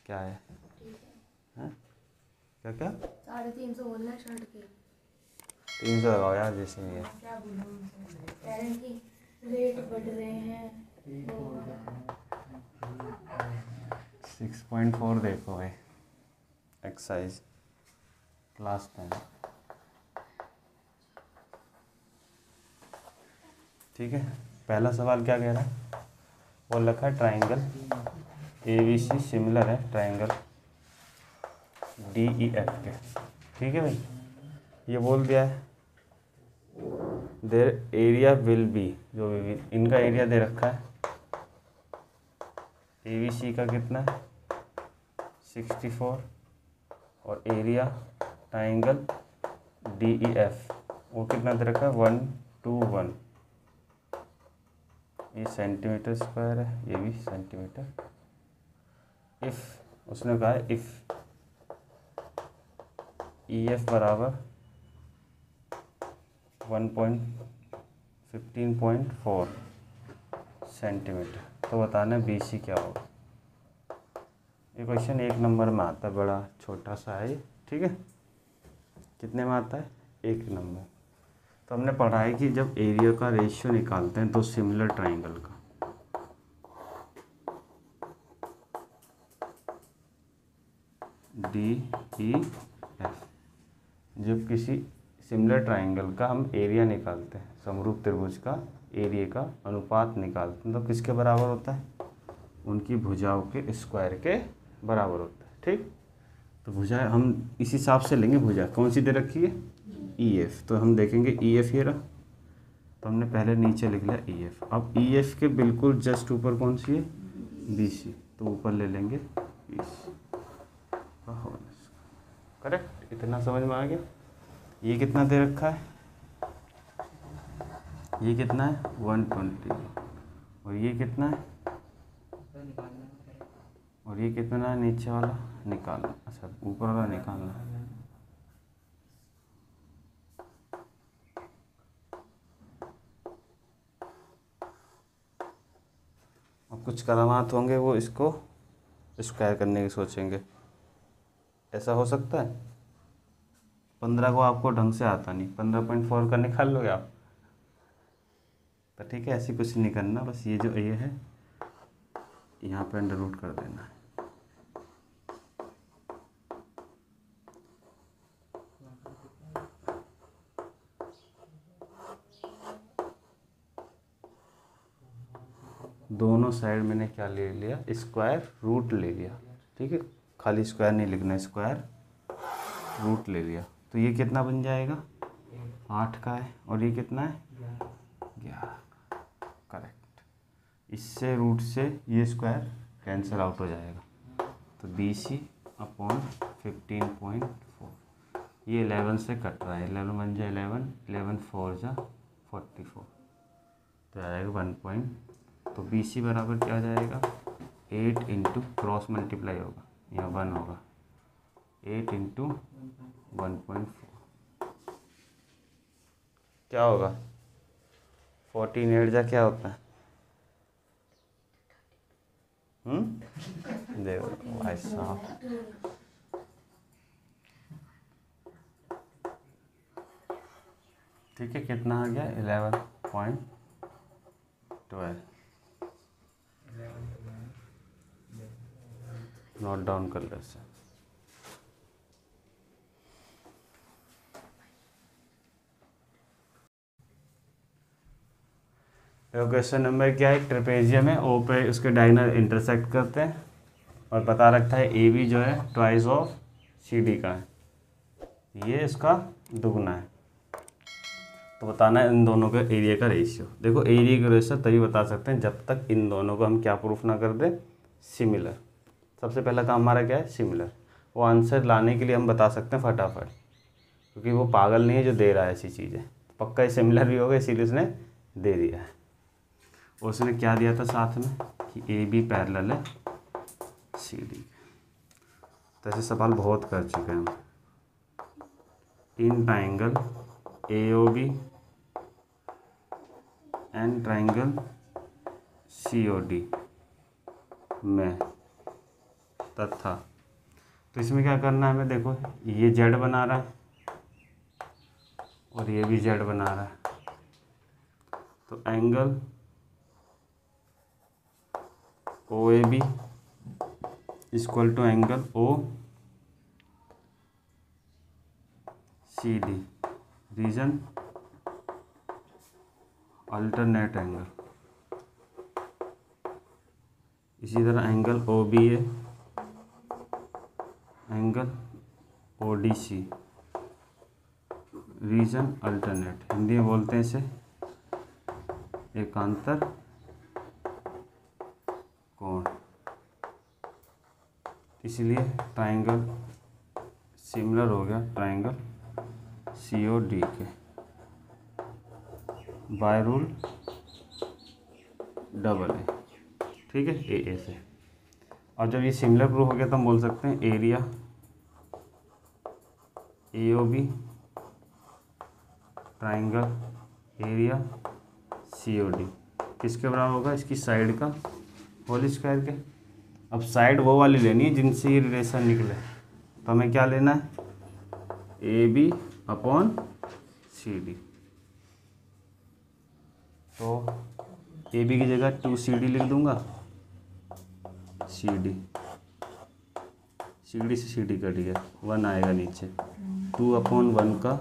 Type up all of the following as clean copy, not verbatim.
क्या है? हैं? क्या क्या 350 बोलना शर्ट के 300 लगाओ यार, जैसे ही है। क्या बोलूं कह रहे हैं कि रेट बढ़ रहे हैं 6.4 देखो भाई, एक्सरसाइज क्लास 10। ठीक है, पहला सवाल क्या कह रहा है? वो लिखा है ट्राइंगल ABC सिमिलर है ट्राइंगल DEF के। ठीक है भाई, ये बोल दिया है देयर एरिया विल बी, जो भी इनका एरिया दे रखा है ABC का कितना है 64, और एरिया ट्राइंगल DEF वो कितना दे रखा है 121। ये सेंटीमीटर स्क्वायर है, ये भी सेंटीमीटर। इफ़ उसने कहा है इफ़ EF बराबर 15.4 सेंटीमीटर, तो बताना BC क्या होगा। ये क्वेश्चन 1 नंबर में आता है, बड़ा छोटा सा है ये। ठीक है, कितने में आता है 1 नंबर। तो हमने पढ़ा है कि जब एरिया का रेशियो निकालते हैं तो सिमिलर ट्राइंगल का, DEF, जब किसी सिमिलर ट्राइंगल का हम एरिया निकालते हैं, समरूप त्रिभुज का एरिया का अनुपात निकालते हैं, तो किसके बराबर होता है? उनकी भुजाओं के स्क्वायर के बराबर होता है। ठीक, तो भुजा हम इस हिसाब से लेंगे। भुजा कौन सी दे रखी है EF, तो हम देखेंगे EF ये रहा, तो हमने पहले नीचे लिख लिया EF। अब EF के बिल्कुल जस्ट ऊपर कौन सी है BC, तो ऊपर ले लेंगे BC। करेक्ट, इतना समझ में आ गया। ये कितना दे रखा है? ये कितना है 120, और ये कितना है, और ये कितना है नीचे वाला निकालना, अच्छा ऊपर वाला निकालना। अब कुछ करामात होंगे वो इसको स्क्वायर करने की सोचेंगे, ऐसा हो सकता है। 15 को आपको ढंग से आता नहीं, 15.4 का निकाल लोगे आप, तो ठीक है, ऐसी कुछ नहीं करना, बस ये जो ये है यहाँ पे अंडर रूट कर देना है। दोनों साइड मैंने क्या ले लिया, स्क्वायर रूट ले लिया। ठीक है, खाली स्क्वायर नहीं लिखना, स्क्वायर रूट ले लिया। तो ये कितना बन जाएगा 8 का है, और ये कितना है 11। करेक्ट, इससे रूट से ये स्क्वायर कैंसिल आउट हो जाएगा, तो BC अपॉन 15.4। ये 11 से कट रहा है, 11 बन जाए 11, 11 4 जा 44, तो आ जाएगा 1 तो BC बराबर क्या आ जाएगा 8 इंटू क्रॉस मल्टीप्लाई होगा, यहाँ 1 होगा, 8 इंटू 1.4 क्या होगा 14 8 जा क्या होता है? देखो भाई साहब, ठीक है, कितना आ गया 11.12। नोट डाउन कर ले इसे। क्वेश्चन नंबर क्या है, ट्रेपेजियम है, ओ पे उसके डायगोनल इंटरसेक्ट करते हैं, और बता रखा है AB जो है ट्वाइस ऑफ CD का है, ये इसका दुगना है। तो बताना है इन दोनों के एरिया का रेशियो। देखो एरिया का रेशियो तभी बता सकते हैं जब तक इन दोनों को हम क्या प्रूफ ना कर दें, सिमिलर। सबसे पहला काम हमारा क्या है, सिमिलर। वो आंसर लाने के लिए हम बता सकते हैं फटाफट, क्योंकि वो पागल नहीं है जो दे रहा है ऐसी चीज़ें, पक्का ही सिमिलर भी होगा, इसीलिए उसने दे दिया है। उसने क्या दिया था साथ में कि AB पैरेलल है CD। तो ऐसे सवाल बहुत कर चुके हैं हम। In triangle AOB and triangle COD में तथा। तो इसमें क्या करना है हमें, देखो ये जेड बना रहा है और ये भी जेड बना रहा है, तो angle O A B equal to angle O C D, reason alternate angle. इसी तरह angle O B A, angle O D C, reason alternate, Hindi में बोलते हैं इसे एकांतर कोण। इसलिए ट्राइंगल सिमिलर हो गया ट्राइंगल सी ओ डी के, बाय रूल डबल ए, ठीक है, ए से। और जब ये सिमिलर प्रूफ हो गया तो हम बोल सकते हैं area A O B triangle area C O D किसके बराबर होगा, इसकी साइड का होल स्क्वायर के। अब साइड वो वाली लेनी है जिनसे ये रिलेशन निकले, तो हमें क्या लेना है, A B upon C D. तो ए बी की जगह 2 सी डी लिख दूंगा, सी डी से सी डी कट गया, 1 आएगा नीचे, 2/1 का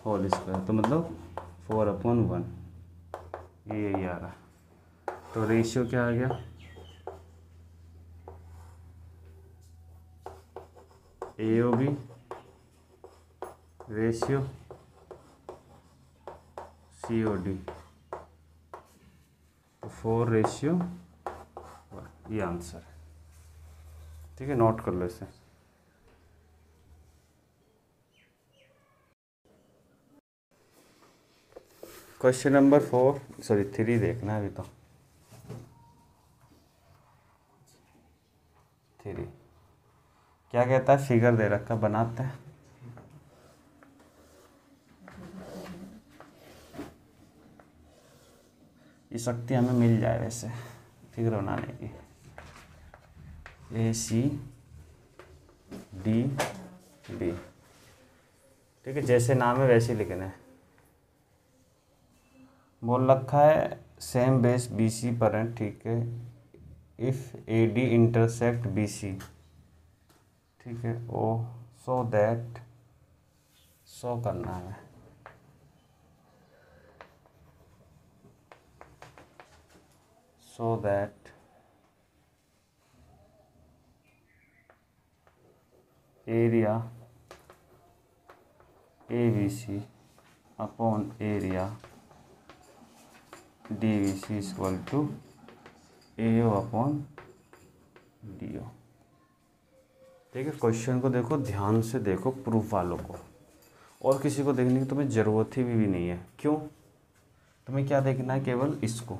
होल स्क्वायर, तो मतलब 4/1, ये यही आ रहा। तो रेशियो क्या आ गया, A O B ratio C O D, 4:1, ये आंसर है, ठीक है, नोट कर लो इसे। क्वेश्चन नंबर 3 देखना है अभी तो। 3 क्या कहता है, फिगर दे रखा, बनाते हैं। ये शक्ति हमें मिल जाए वैसे फिगर बनाने की, ए सी डी डी, ठीक है, जैसे नाम है वैसे लिखना है। बोल रखा है सेम बेस बी सी पर है, ठीक है, if A D intersect B C, ठीक है, ओ सो दैट, सो करना है, so that area A B C upon area D B C equal to A O upon D O, ठीक है। क्वेश्चन को देखो ध्यान से, देखो प्रूफ वालों को, और किसी को देखने की तुम्हें ज़रूरत ही भी नहीं है। क्यों, तुम्हें क्या देखना है, केवल इसको।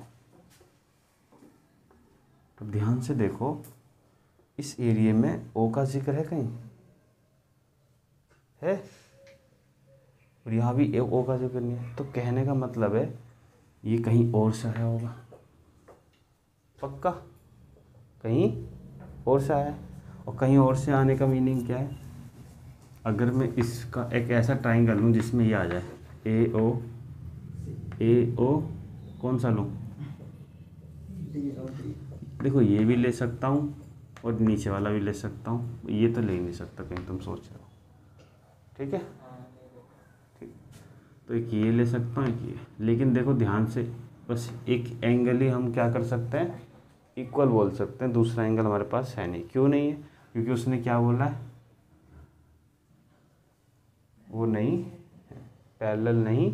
तो ध्यान से देखो, इस एरिया में ओ का जिक्र है कहीं, है, और यहाँ भी ओ का जिक्र नहीं है, तो कहने का मतलब है ये कहीं और से आया होगा, पक्का कहीं और से आया। और कहीं और से आने का मीनिंग क्या है, अगर मैं इसका एक ऐसा ट्राइंगल लूँ जिसमें ये आ जाए ए ओ कौन सा लूँ, देखो ये भी ले सकता हूँ और नीचे वाला भी ले सकता हूँ, ये तो ले ही नहीं सकता कहीं, तुम सोच रहे हो, ठीक है, ठीक। तो एक ये ले सकता हूँ, एक ये, लेकिन देखो ध्यान से, बस एक एंगल ही हम क्या कर सकते हैं, इक्वल बोल सकते हैं, दूसरा एंगल हमारे पास है नहीं। क्यों नहीं है, क्योंकि उसने क्या बोला है, वो नहीं पैरेलल नहीं,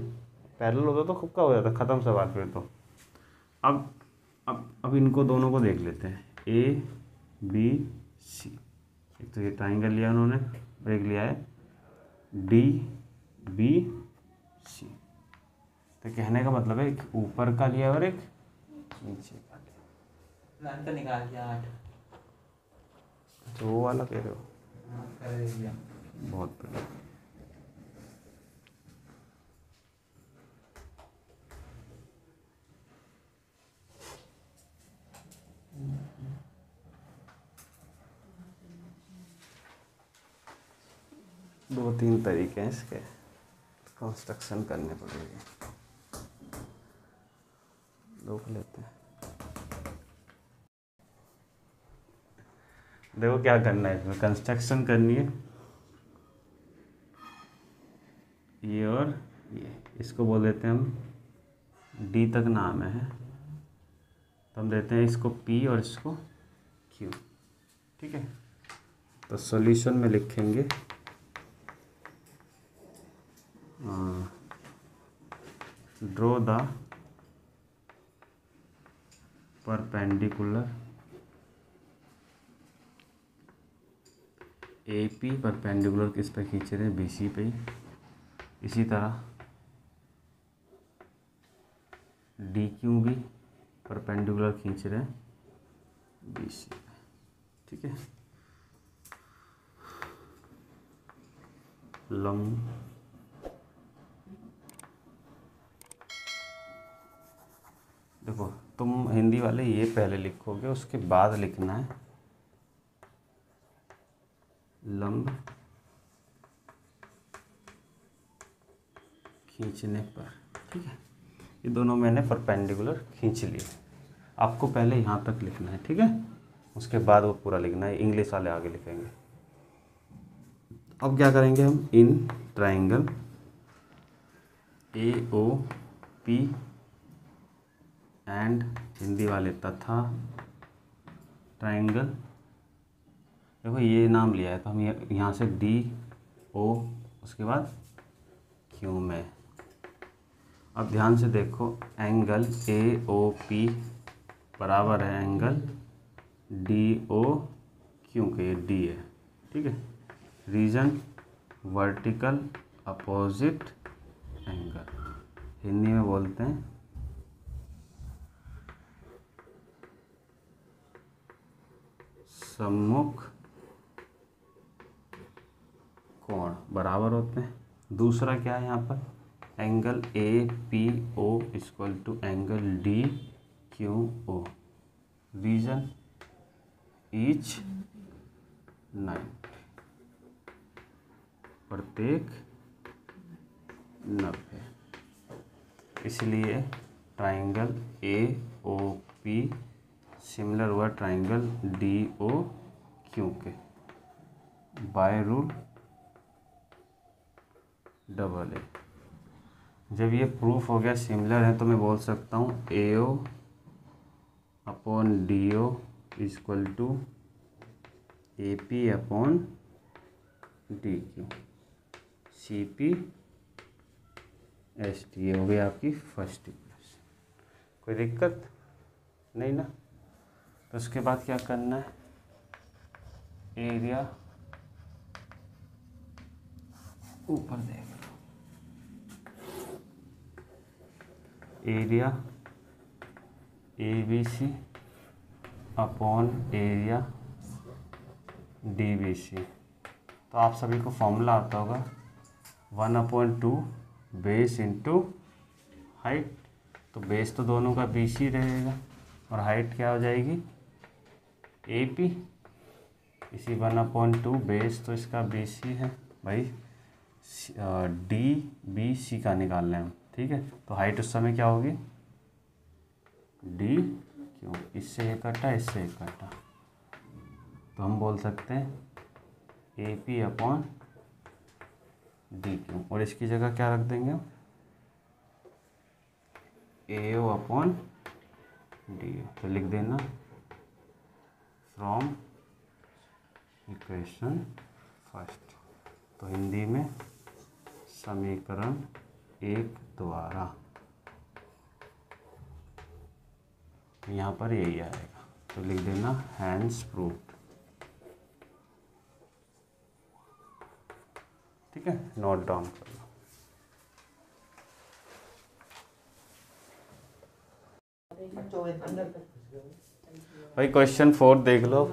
पैरेलल होता तो कब का हो जाता, ख़त्म सवाल फिर तो। अब इनको दोनों को देख लेते हैं, ए बी सी, एक तो ये ट्राइंगल लिया उन्होंने और एक लिया है डी बी सी। तो कहने का मतलब है एक ऊपर का लिया और एक नीचे का लिया, तो निकाल दिया 8, तो वो वाला कह रहे हो, कर दिया। बहुत बढ़िया। दो तीन तरीके हैं इसके, कंस्ट्रक्शन करने पड़ेंगे। देख लेते हैं। देखो क्या करना है, इसमें कंस्ट्रक्शन करनी है। ये और ये, इसको बोल देते हैं हम, डी तक नाम है तो हम देते हैं इसको पी और इसको क्यू। ठीक है, तो सॉल्यूशन में लिखेंगे draw the perpendicular A P, perpendicular किस पे खींच रहे हैं, बी सी पे। इसी तरह डी क्यू भी परपेंडिकुलर खींच रहे हैं बी सी पे। ठीक है, लंब देखो, तुम हिंदी वाले ये पहले लिखोगे, उसके बाद लिखना है लंब खींचने पर। ठीक है, ये दोनों मैंने परपेंडिकुलर खींच लिए। आपको पहले यहाँ तक लिखना है, ठीक है, उसके बाद वो पूरा लिखना है, इंग्लिश वाले आगे लिखेंगे। अब क्या करेंगे हम, in triangle A O P and, Hindi वाले तथा ट्राइंगल, देखो ये नाम लिया है तो हम यहाँ से डी ओ, उसके बाद क्यू में। अब ध्यान से देखो, एंगल ए ओ पी बराबर है एंगल डी ओ क्यू के, डी है। ठीक है, reason vertical opposite angle, Hindi में बोलते हैं सम्मुख कोण बराबर होते हैं। दूसरा क्या है यहाँ पर, angle A P O equal to angle D Q O, reason each 90, प्रत्येक 90। इसलिए triangle A O P similar हुआ ट्राइंगल डी ओ क्यू के, बाय रूल डबल ए। जब ये प्रूफ हो गया सिमिलर है तो मैं बोल सकता हूँ A O upon D O equal to A P upon D Q, C P S T. ये हो गई आपकी फर्स्ट इक्वेशन। कोई दिक्कत नहीं ना। तो उसके बाद क्या करना है, एरिया ऊपर देख लो, area A B C upon area D B C. तो आप सभी को फॉर्मूला आता होगा 1/2 बेस इंटू हाइट। तो बेस तो दोनों का बी सी रहेगा और हाइट क्या हो जाएगी ए पी, इसी 1/2 बेस तो इसका बी सी है भाई, डी बी सी का निकालना है हम। ठीक है, तो हाइट उस समय क्या होगी डी क्यों, इससे एक कटा इससे एक कटा, तो हम बोल सकते हैं ए पी अपॉन डी क्यू, और इसकी जगह क्या रख देंगे हम ए ओ अपॉन डी। तो लिख देना फ्रॉम इक्वेशन फर्स्ट, तो हिंदी में समीकरण 1 द्वारा, यहाँ पर यही आएगा। तो लिख देना हैंस प्रूव्ड। ठीक है, नोट डाउन कर लो। भाई क्वेश्चन 4 देख लो।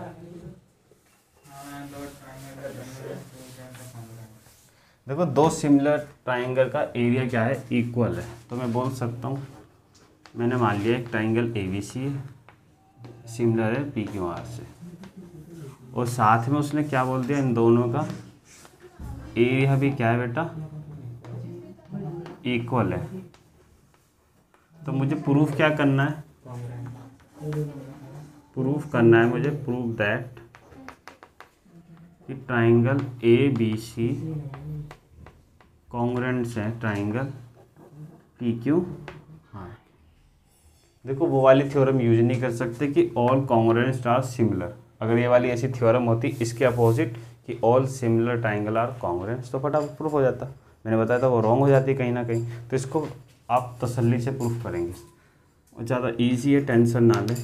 देखो, दो सिमिलर ट्राइंगल का एरिया क्या है, इक्वल है। तो मैं बोल सकता हूँ, मैंने मान लिया एक ट्राइंगल ए बी सी है, सिमिलर है पी क्यू आर से, और साथ में उसने क्या बोल दिया, इन दोनों का ए यह भी क्या है बेटा, इक्वल है। तो मुझे प्रूफ क्या करना है, प्रूफ करना है मुझे, प्रूफ दैट कि triangle A B C congruents है ट्राइंगल पी क्यू आर। देखो वो वाली थ्योरम यूज नहीं कर सकते कि ऑल कॉन्ग्रुएंट्स आर सिमिलर। अगर ये वाली ऐसी थ्योरम होती इसके अपोजिट कि all similar triangle are congruents, तो फटाफट प्रूफ हो जाता। मैंने बताया था वो रॉन्ग हो जाती है कहीं ना कहीं। तो इसको आप तसल्ली से प्रूफ करेंगे और ज़्यादा ईजी है, टेंशन ना लें।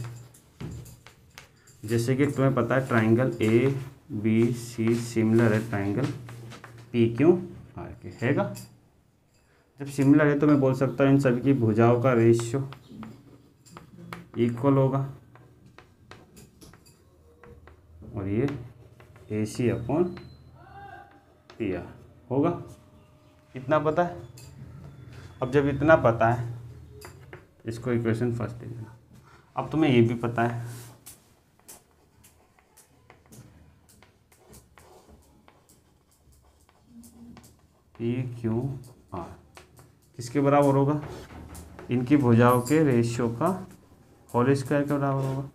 जैसे कि तुम्हें पता है triangle A B C similar है ट्राइंगल पी क्यू आर के, हैगा। जब सिमिलर है तो मैं बोल सकता हूँ इन सभी की भुजाओं का रेशियो इक्वल होगा और ये ए सी अपॉन पी आर होगा। इतना पता है। अब जब इतना पता है, इसको इक्वेशन फर्स्ट दे देना। अब तुम्हें ये भी पता है पी क्यू आर किसके बराबर होगा, इनकी भुजाओं के रेशियो का होल स्क्वायर के बराबर होगा।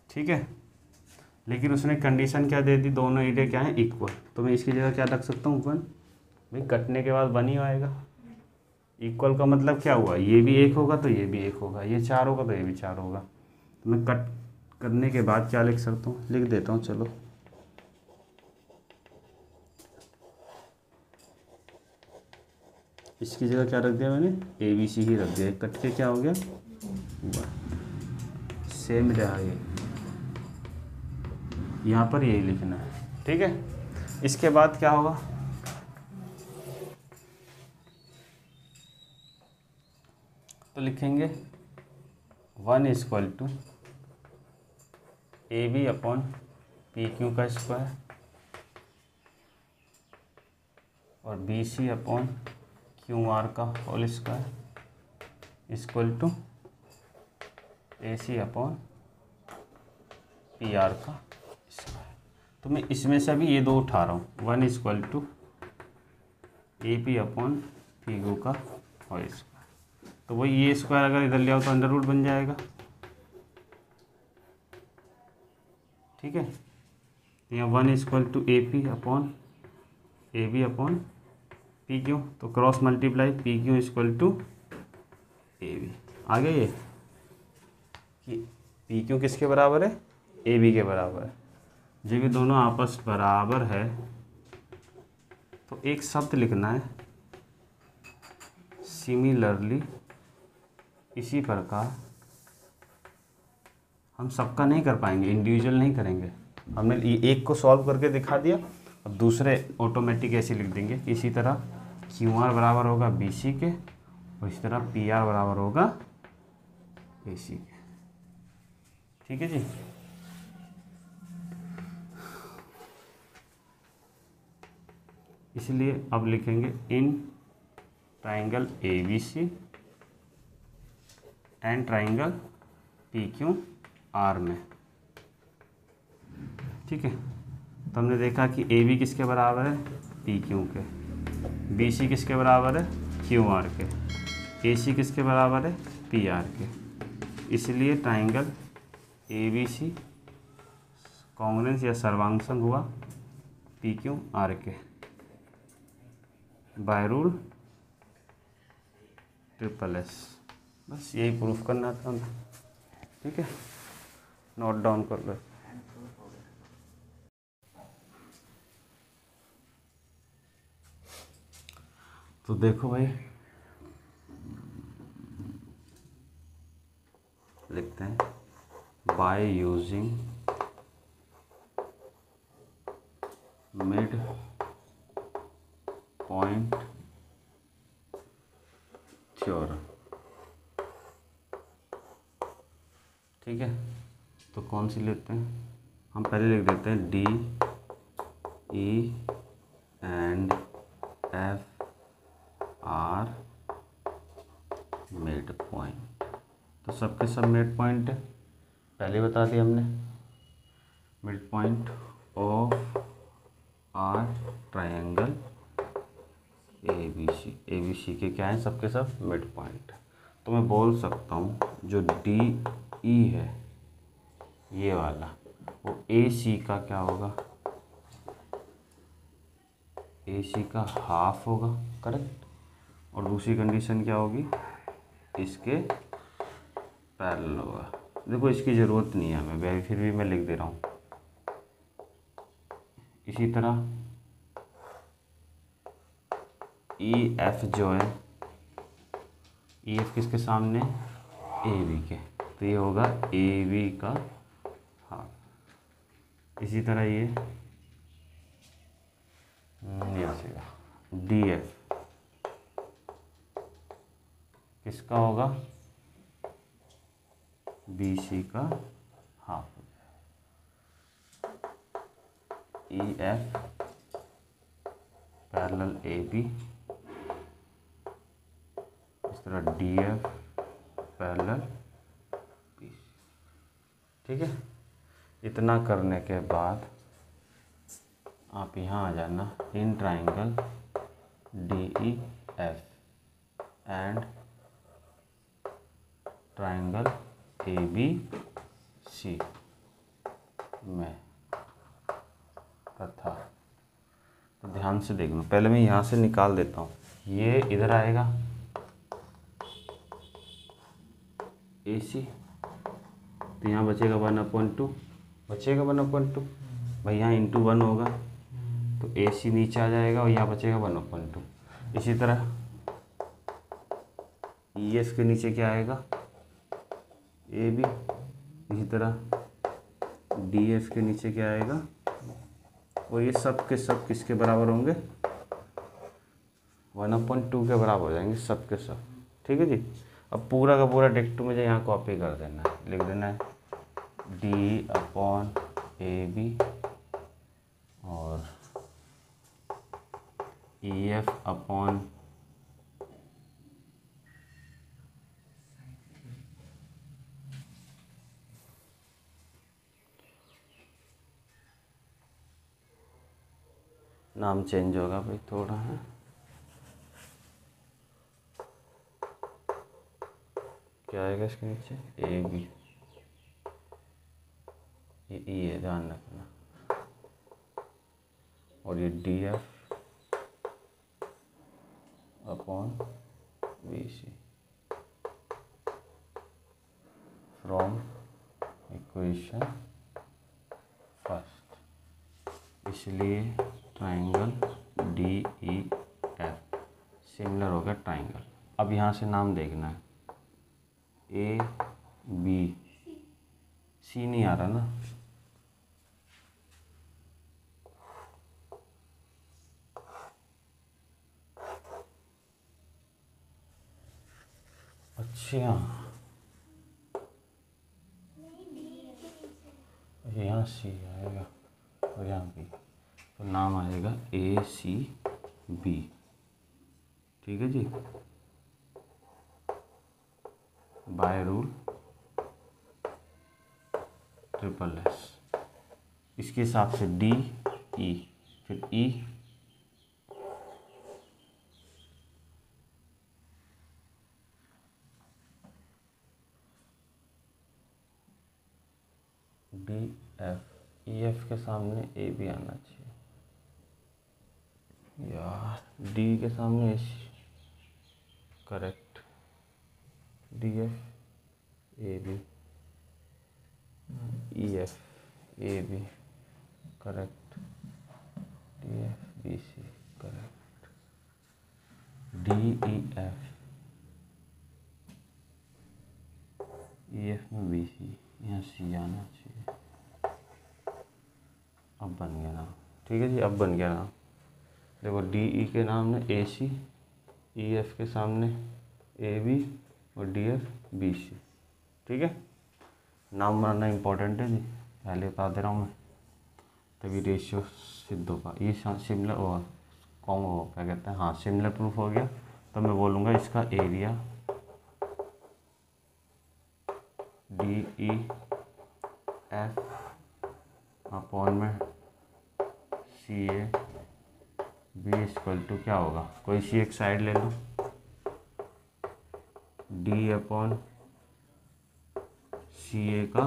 ठीक है, लेकिन उसने कंडीशन क्या दे दी, दोनों एरिया क्या है इक्वल। तो मैं इसकी जगह क्या रख सकता हूँ 1, भाई कटने के बाद 1 ही आएगा। इक्वल का मतलब क्या हुआ, ये भी 1 होगा तो ये भी 1 होगा, ये 4 होगा तो ये भी 4 होगा। तो मैं कट करने के बाद क्या लिख सकता हूँ, लिख देता हूँ चलो। इसकी जगह क्या रख दिया मैंने, ए बी सी ही रख दिया। कट के क्या हो गया, सेम रहा ये, यहाँ पर यही लिखना है। ठीक है, इसके बाद क्या होगा, तो लिखेंगे 1 equal to A B upon P Q का स्क्वायर और B C upon Q R का whole square equal to A C upon P R का स्क्वायर। तो मैं इसमें से अभी ये दो उठा रहा हूँ, 1 equal to A P upon P Q का होल स्क्वायर। तो वही ये स्क्वायर अगर इधर ले आओ तो अंडर रूट बन जाएगा। ठीक है, तो यहाँ 1 equal to A P upon A B upon P Q, तो cross multiply P Q equal to A B. आ गया ये कि पी क्यू किसके बराबर है, ए बी के बराबर है। जब ये दोनों आपस बराबर है तो एक शब्द लिखना है सिमिलरली। इसी प्रकार हम सबका नहीं कर पाएंगे, इंडिविजुअल नहीं करेंगे। हमने एक को सॉल्व करके दिखा दिया, अब दूसरे ऑटोमेटिक ऐसे लिख देंगे। इसी तरह क्यू आर बराबर होगा बी सी के और इसी तरह पी आर बराबर होगा ए सी के। ठीक है जी, इसलिए अब लिखेंगे इन triangle A B C and triangle P Q R में। ठीक है, तो हमने देखा कि ए बी किसके बराबर है, पी क्यू के, बी सी किसके बराबर है, क्यू आर के, ए सी किसके बराबर है, पी आर के। इसलिए triangle A B C congruence या सर्वांगसम हुआ पी क्यू आर के बाय रूल ट्रिपल एस। बस यही प्रूफ करना था हमें। ठीक है, नोट डाउन कर लो। तो देखो भाई, लिखते हैं by using mid point theorem. ठीक है, तो कौन सी लेते हैं हम, पहले लिख देते हैं D E and F are सबके सब मिड पॉइंट है, पहले बता दिया हमने। Mid point of are triangle A B C के क्या हैं, सबके सब मिड पॉइंट। तो मैं बोल सकता हूँ जो डी ई है ये वाला, वो ए सी का क्या होगा, ए सी का हाफ होगा, करेक्ट। और दूसरी कंडीशन क्या होगी, इसके पैरेलल होगा। देखो इसकी ज़रूरत नहीं है हमें, फिर भी मैं लिख दे रहा हूँ। इसी तरह ई एफ जो है, ई एफ किसके सामने, ए बी के, तो ये होगा ए बी का हाफ। इसी तरह ये डी एफ किसका होगा, बी सी का half. E F parallel A B, इस तरह D F parallel B C. ठीक है, इतना करने के बाद आप यहाँ आ जाना, इन triangle D E F and triangle A B C में तथा, तो ध्यान से देखना, पहले मैं यहाँ से निकाल देता हूँ, ये इधर आएगा ए सी, तो यहाँ बचेगा 1/2, बचेगा 1/2 भाई, यहाँ इंटू 1 होगा तो ए सी नीचे आ जाएगा और यहाँ बचेगा 1/2। इसी तरह ई एफ के नीचे क्या आएगा, ए बी। इसी तरह डी एफ के नीचे क्या आएगा, और ये सब के सब किसके बराबर होंगे, 1/2 के बराबर हो जाएंगे सब के सब। ठीक है जी, अब पूरा का पूरा डिक्टो मुझे यहाँ कॉपी कर देना है, लिख देना है डी अपॉन ए बी और ई एफ अपॉन नाम चेंज होगा भाई थोड़ा है, क्या आएगा इसके नीचे, ए बी, ये ई है ध्यान रखना, और ये D F upon B C from equation first. इसलिए triangle D E F similar हो गया ट्राइंगल। अब यहाँ से नाम देखना है, ए बी सी नहीं आ रहा ना, अच्छा यहाँ सी आएगा और यहाँ बी, तो नाम आएगा ए सी बी। ठीक है जी, बाय रूल ट्रिपल एस, इसके हिसाब से डी ई, फिर E D F, E F के सामने ए बी आना चाहिए यार, डी के सामने A C, correct, D F A B, E F A B correct, D F B C correct, D E F, E F में B C, यहाँ C आना चाहिए। अब बन गया नाम, ठीक है जी, अब बन गया नाम। देखो डी ई के नाम में ए सी, ई एफ के सामने ए बी और डी एफ बी सी। ठीक है, नाम बनाना इम्पोर्टेंट है जी, पहले बता दे रहा हूँ मैं, तभी रेशियो सिद्ध होगा। ये सिमिलर होगा, कौन हो क्या कहते हैं, हाँ सिमिलर प्रूफ हो गया, तो मैं बोलूँगा इसका एरिया DEF अपॉन में CAB इक्वल टू क्या होगा, कोई सी एक साइड ले लो, D अपॉन CA का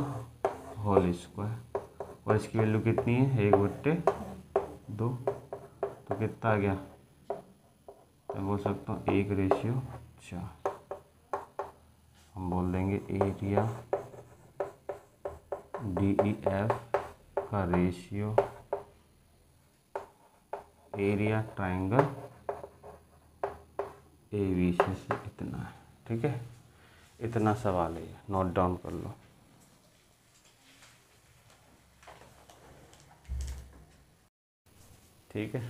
होल स्क्वायर, और इसकी वैल्यू कितनी है 1/2, तो कितना आ गया, मैं बोल सकता हूँ 1/4। हम बोल देंगे एरिया DEF का रेशियो एरिया ट्राइंगल ABC से इतना है। ठीक है, इतना सवाल है, नोट डाउन कर लो। ठीक है,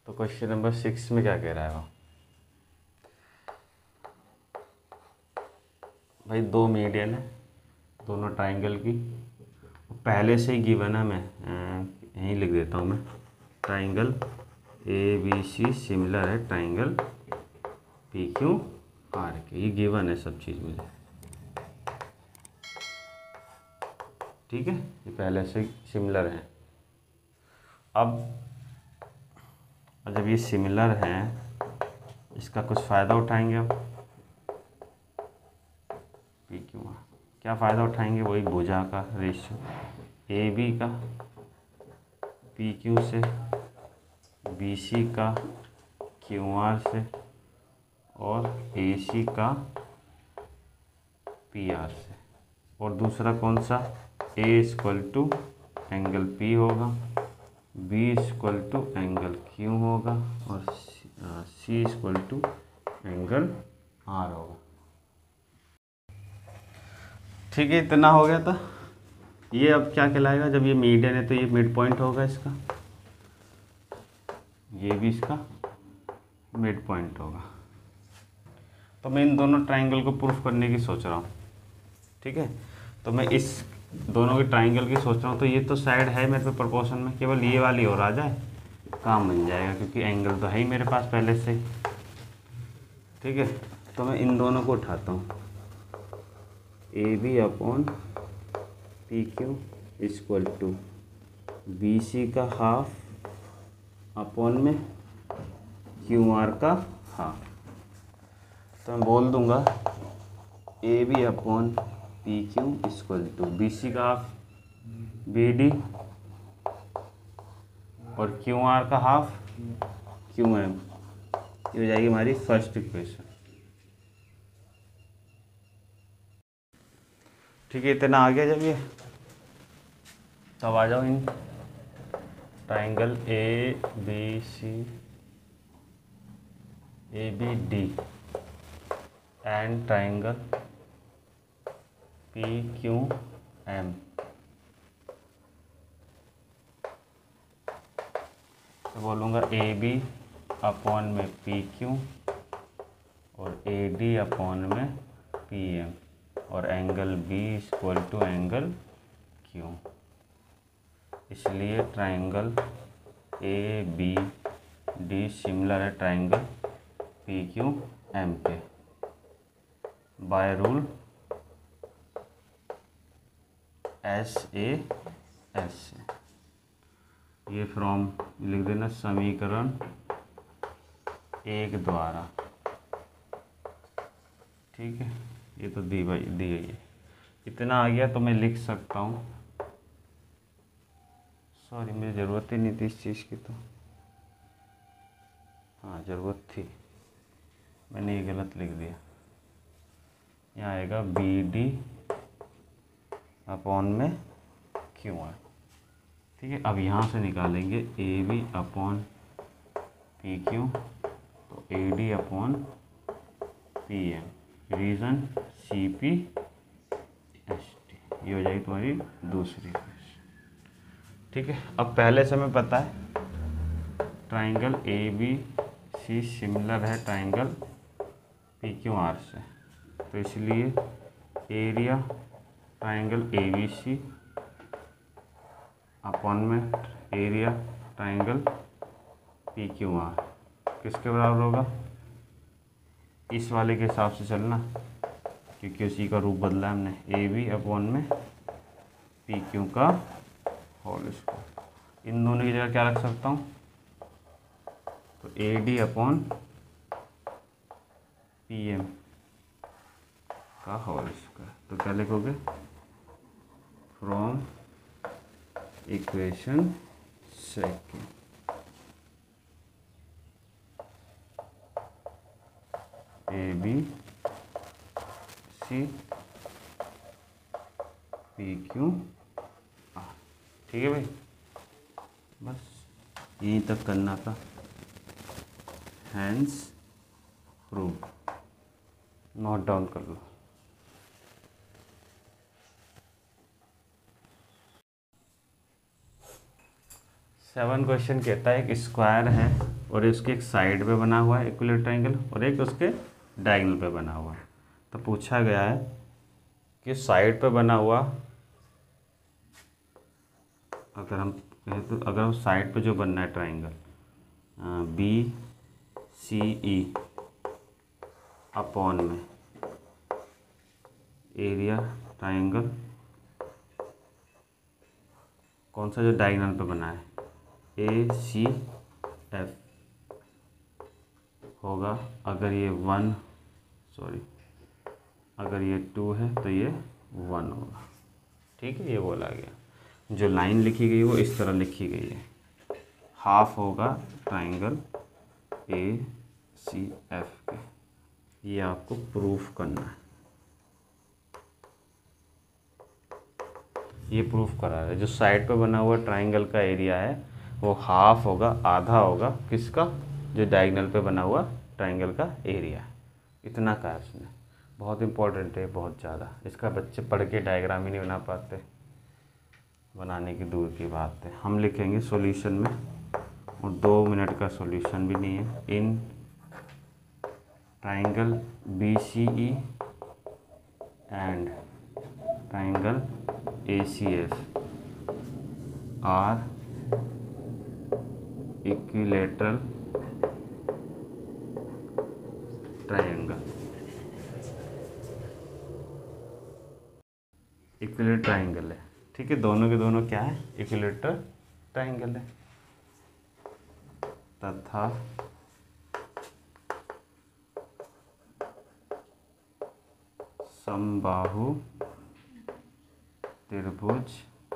तो क्वेश्चन नंबर 6 में क्या कह रहा है वो, भाई दो मीडियन है दोनों ट्राइंगल की, पहले से ही गिवन है, मैं यहीं लिख देता हूँ, मैं ट्राइंगल ABC सिमिलर है ट्राइंगल PQR के, ये गिवन है सब चीज़ मुझे। ठीक है, ये पहले से सिमिलर है। अब जब ये सिमिलर हैं, इसका कुछ फ़ायदा उठाएंगे हम, PQR क्या फ़ायदा उठाएंगे, वही भुजा का रेशियो AB का PQ से, BC का QR से, और AC का PR से, और दूसरा कौन सा, A equal to angle P होगा, B equal to angle Q होगा, और C equal to angle R होगा। ठीक है, इतना हो गया था। ये अब क्या कहलाएगा, जब ये मीडियन है तो ये मिड पॉइंट होगा इसका, ये भी इसका मिड पॉइंट होगा। तो मैं इन दोनों ट्राइंगल को प्रूफ करने की सोच रहा हूँ। ठीक है, तो मैं इस दोनों के ट्राइंगल की सोच रहा हूँ, तो ये तो साइड है मेरे पे प्रोपोर्शन में, केवल ये वाली और आ जाए काम बन जाएगा, क्योंकि एंगल तो है ही मेरे पास पहले से। ठीक है, तो मैं इन दोनों को उठाता हूँ, AB upon PQ equal to BC का हाफ अपॉन में QR का हाफ। तो मैं बोल दूंगा AB upon PQ equal to BC का हाफ BD और QR का हाफ QM। ये हो जाएगी हमारी फर्स्ट इक्वेशन। ठीक है, इतना आ गया। जब ये तब आ जाओ in triangle ABD and triangle PQM। तो बोलूँगा AB अपॉन में PQ और AD अपॉन में PM, और angle B equal to angle Q। इसलिए ट्राइंगल ABD सिमिलर है ट्राइंगल PQM के, बाय रूल SAS से। ये फ्रॉम लिख देना समीकरण 1 द्वारा। ठीक है, ये तो दी गई है। इतना आ गया तो मैं लिख सकता हूँ, सॉरी मुझे ज़रूरत ही नहीं थी इस चीज़ की, तो हाँ ज़रूरत थी, मैंने ये गलत लिख दिया। यहाँ आएगा BD अपॉन में QR। ठीक है, अब यहाँ से निकालेंगे AB अपॉन PQ, तो AD upon PM, reason CPST। ये हो जाएगी तुम्हारी दूसरी इक्वेशन। ठीक है, अब पहले से हमें पता है ट्राइंगल ABC सिमिलर है ट्राइंगल PQR से, तो इसलिए एरिया ट्राइंगल ABC अपॉन में एरिया ट्राइंगल PQR किसके बराबर होगा, इस वाले के हिसाब से चलना, क्योंकि उसी का रूप बदला है हमने, ए बी अपॉन में पी क्यू का होल स्क्वायर। इन दोनों की जगह क्या रख सकता हूँ, तो A D upon P M का होल स्क्वायर। तो क्या लिखोगे, from equation second A B C P Q R. ठीक है भाई, बस यहीं तक करना था। हैंस प्रूव, नोट डाउन कर लो। सेवन क्वेश्चन कहता है एक स्क्वायर है और इसके एक साइड पे बना हुआ है इक्विलेटरल ट्रायंगल और एक उसके डायगोनल पे बना हुआ है। तो पूछा गया है कि साइड पे बना हुआ, अगर हम कहें तो अगर साइड पे जो बनना है triangle B C E upon में एरिया ट्रायंगल, कौन सा जो डायगोनल पे बना है ए सी एफ होगा, अगर ये अगर ये 2 है तो ये 1 होगा। ठीक है, ये बोला गया। जो लाइन लिखी गई वो इस तरह लिखी गई है, हाफ होगा ट्रायंगल ए सी एफ के। ये आपको प्रूफ करना है, ये प्रूफ करा है। जो साइड पे बना हुआ ट्रायंगल का एरिया है वो हाफ होगा, आधा होगा किसका, जो डायगोनल पे बना हुआ ट्रायंगल का एरिया है। इतना कहा उसने, बहुत इंपॉर्टेंट है, बहुत ज़्यादा। इसका बच्चे पढ़ के डायग्राम ही नहीं बना पाते, बनाने की दूर की बात है। हम लिखेंगे सॉल्यूशन में, और 2 मिनट का सॉल्यूशन भी नहीं है। In triangle B C E and triangle A C F are equilateral triangle. Equilateral triangle है, ठीक है। दोनों के दोनों क्या है, इक्विलेटरल ट्रायंगल है। तथा समबाहु त्रिभुज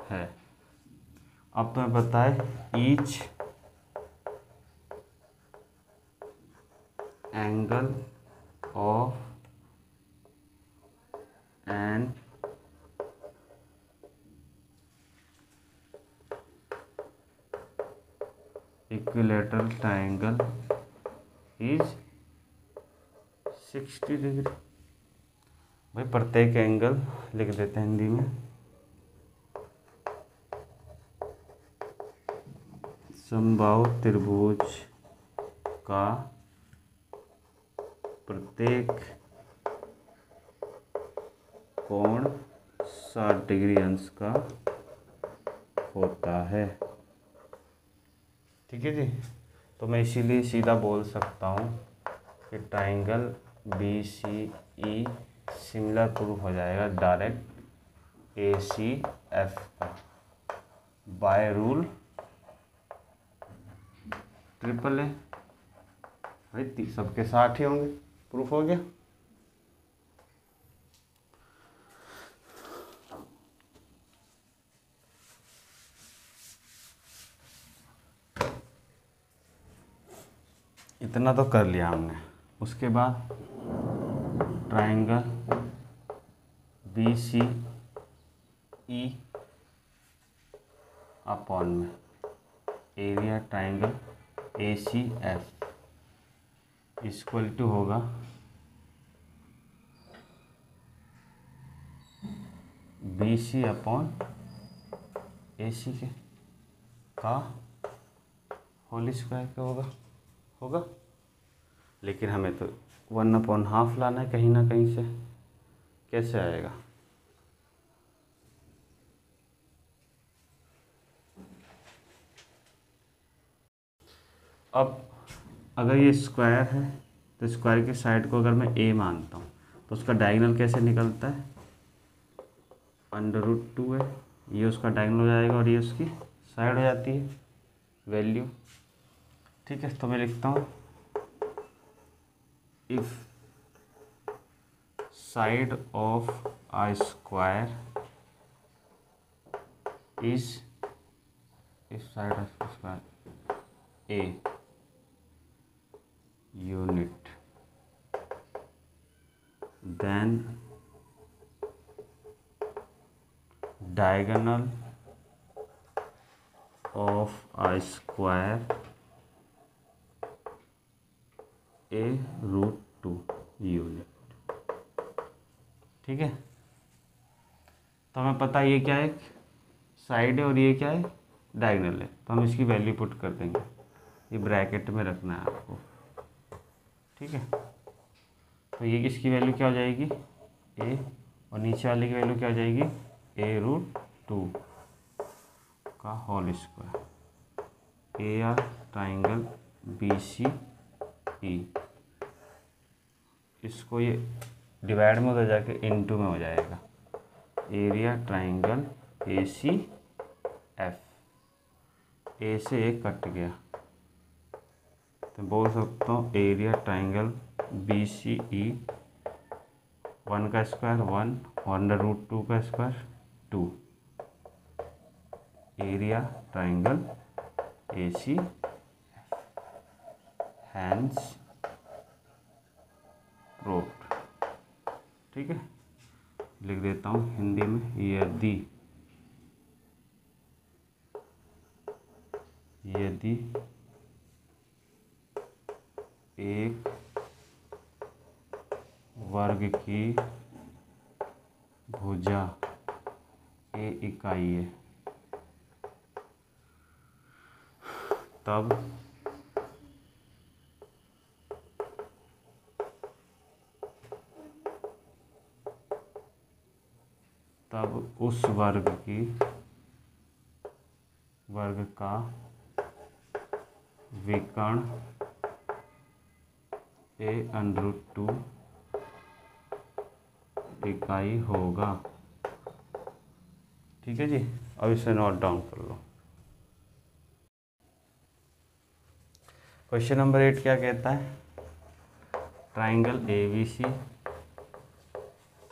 है। अब तुम्हें पता है each angle of an equilateral triangle is 60 degree. भाई प्रत्येक एंगल लिख देते हैं हिंदी में, समबाहु त्रिभुज का प्रत्येक कोण 60 डिग्री अंश का होता है। ठीक है जी। तो मैं इसीलिए सीधा बोल सकता हूँ कि triangle B C E similar proof हो जाएगा डायरेक्ट ए सी एफ का बाय रूल ट्रिपल ए। भाई सबके 60 ही होंगे, प्रूफ हो गया। इतना तो कर लिया हमने। उसके बाद triangle B C E upon में area triangle A C F equal to होगा B C upon A C के का होल स्क्वायर का होगा। लेकिन हमें तो 1/2 लाना है कहीं ना कहीं से, कैसे आएगा। अब अगर ये स्क्वायर है तो स्क्वायर की साइड को अगर मैं ए मानता हूँ तो उसका डायगोनल कैसे निकलता है, √2 है, ये उसका डायगोनल हो जाएगा और ये उसकी साइड हो जाती है वैल्यू। ठीक है, तो मैं लिखता हूँ if side of a square is, if side of square a unit then diagonal of a square a √2 unit. ठीक है, तो हमें पता है ये क्या है, साइड है और ये क्या है, डायगोनल है, तो हम इसकी वैल्यू पुट कर देंगे, ये ब्रैकेट में रखना है आपको। ठीक है, तो ये किसकी वैल्यू क्या हो जाएगी, ए, और नीचे वाले की वैल्यू क्या हो जाएगी, a√2 का whole square. A R triangle BCE, इसको ये डिवाइड में उधर जाके इनटू में हो जाएगा, एरिया ट्राइंगल ACF, ए से एक कट गया तो बोल सकता हूँ एरिया ट्राइंगल BCE 1 का स्क्वायर 1 और √2 का square 2, area triangle AC hence proved. ठीक है, लिख देता हूँ हिंदी में, यदि एक वर्ग की भुजा A इकाई है तब उस वर्ग का विकर्ण A√2 इकाई होगा। ठीक है जी, अब इसे नोट डाउन कर लो। क्वेश्चन नंबर 8 क्या कहता है, ट्राइंगल ABC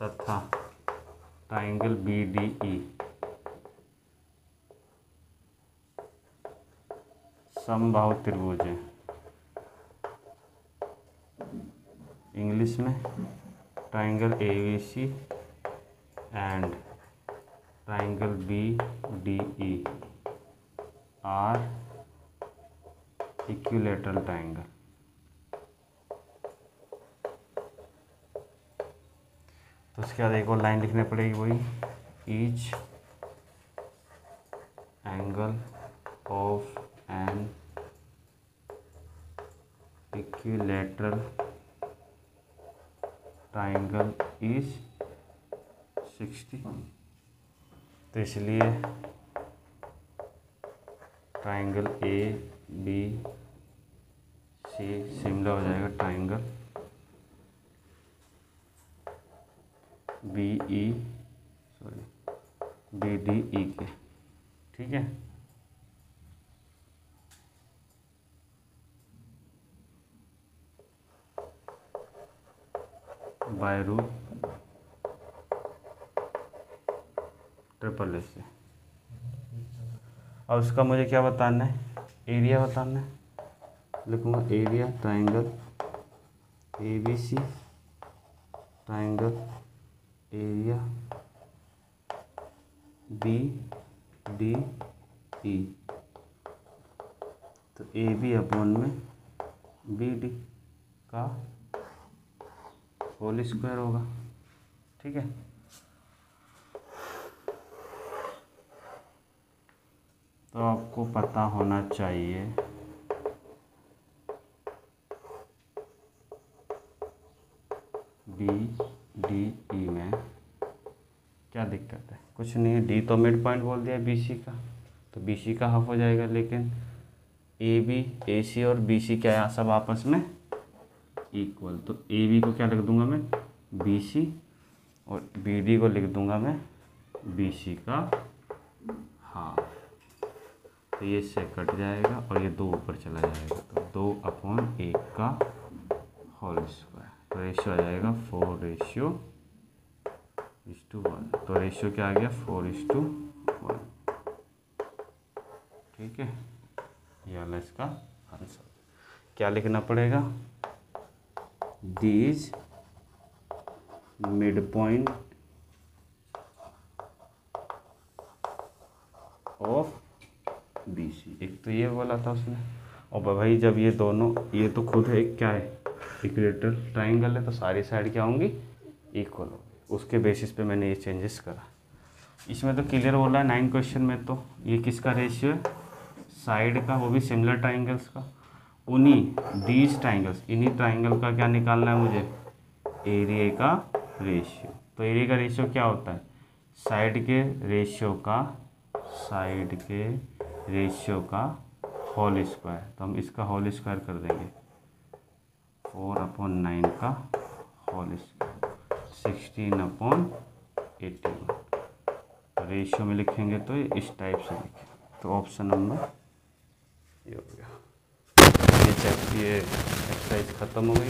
तथा ट्राइंगल BDE समबाहु त्रिभुज हैं। इंग्लिश में triangle ABC and triangle BDE are equilateral triangle. तो उसके बाद एक और लाइन लिखनी पड़ेगी, वही each angle of an equilateral triangle is 60। तो इसलिए ट्राइंगल ABC सिमिलर हो जाएगा ट्राइंगल BDE के। ठीक है, बाय रूट ट्रिपल से। और उसका मुझे क्या बताना है, एरिया बताना है। लिखूँगा area triangle ABC triangle area BDE, तो AB अपॉन में BD का होल स्क्वायर होगा। ठीक है, तो आपको पता होना चाहिए BDE में क्या दिक्कत है, कुछ नहीं है। D तो मिड पॉइंट बोल दिया BC का, तो BC का हाफ हो जाएगा, लेकिन AB AC और BC क्या है, सब आपस में इक्वल। तो AB को क्या लिख दूंगा मैं, बी सी, और बी डी को लिख दूंगा मैं बी सी का हाफ। तो ये इससे कट जाएगा और ये 2 ऊपर चला जाएगा, तो 2/1 का होल स्क्वायर। तो रेशियो आ जाएगा 4:1। तो रेशियो क्या आ गया 4:1। ठीक है, ये वाला इसका आंसर। क्या लिखना पड़ेगा, these mid point of B C. एक तो ये बोला था उसने, और भाई जब ये दोनों, ये तो खुद है क्या है, इक्विलेटरल ट्राइंगल है, तो सारी साइड क्या होंगी, इक्वल होंगी। उसके बेसिस पे मैंने ये चेंजेस करा। इसमें तो क्लियर बोला है 9 क्वेश्चन में। तो ये किसका रेशियो है, साइड का, वो भी सिमिलर ट्राइंगल्स का। उन्हीं दीज ट्राइंगल्स, इन्हीं ट्राइंगल का क्या निकालना है मुझे, एरिया का रेशियो। तो एरिया का रेशियो क्या होता है, साइड के रेशियो का होल स्क्वायर। तो हम इसका होल स्क्वायर कर देंगे, 4/9 का होल स्क्वायर, 16/81। रेशियो में लिखेंगे तो इस टाइप से लिखें। तो ऑप्शन नंबर ये हो गया। ये एक्सरसाइज ख़त्म हो गई।